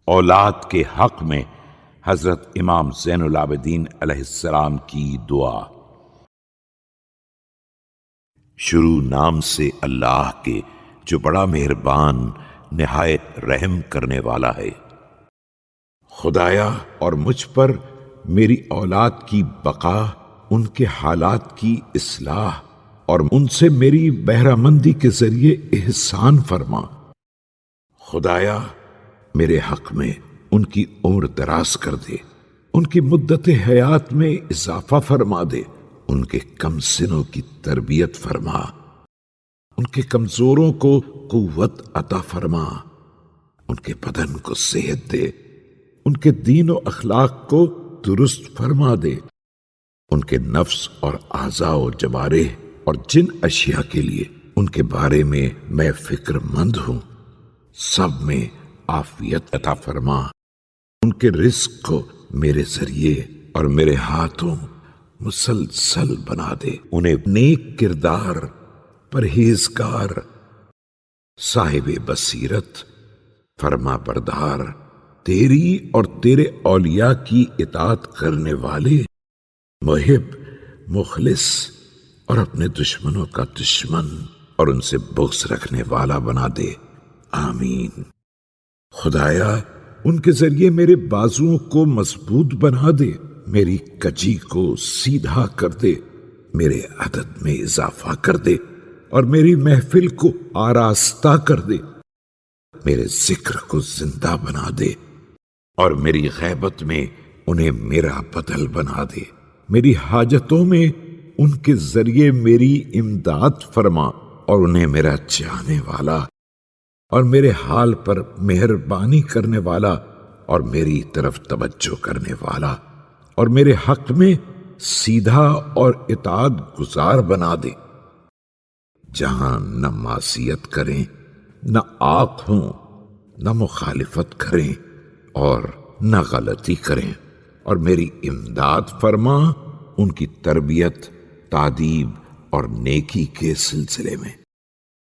اولاد کے حق میں حضرت امام زین العابدین علیہ السلام کی دعا۔ شروع نام سے اللہ کے جو بڑا مہربان نہایت رحم کرنے والا ہے۔ خدایا اور مجھ پر میری اولاد کی بقا، ان کے حالات کی اصلاح اور ان سے میری بہرہ مندی کے ذریعے احسان فرما۔ خدایا میرے حق میں ان کی عمر دراز کر دے، ان کی مدت حیات میں اضافہ فرما دے، ان کے کم سنوں کی تربیت فرما، ان کے کمزوروں کو قوت عطا فرما، ان کے بدن کو صحت دے، ان کے دین و اخلاق کو درست فرما دے، ان کے نفس اور اعضاء و جوارح اور جن اشیاء کے لیے ان کے بارے میں فکر مند ہوں سب میں عافیت عطا فرما، ان کے رزق کو میرے ذریعے اور میرے ہاتھوں مسلسل بنا دے، انہیں نیک کردار، پرہیزگار، صاحب بصیرت، فرما بردار، تیری اور تیرے اولیاء کی اطاعت کرنے والے، محب، مخلص اور اپنے دشمنوں کا دشمن اور ان سے بغض رکھنے والا بنا دے، آمین۔ خدایا ان کے ذریعے میرے بازوؤں کو مضبوط بنا دے، میری کجی کو سیدھا کر دے، میرے عدد میں اضافہ کر دے اور میری محفل کو آراستہ کر دے، میرے ذکر کو زندہ بنا دے اور میری غیبت میں انہیں میرا بدل بنا دے، میری حاجتوں میں ان کے ذریعے میری امداد فرما اور انہیں میرا چاہنے والا اور میرے حال پر مہربانی کرنے والا اور میری طرف توجہ کرنے والا اور میرے حق میں سیدھا اور اطاعت گزار بنا دے، جہاں نہ معصیت کریں، نہ عاق ہوں، نہ مخالفت کریں اور نہ غلطی کریں، اور میری امداد فرما ان کی تربیت، تعدیب اور نیکی کے سلسلے میں۔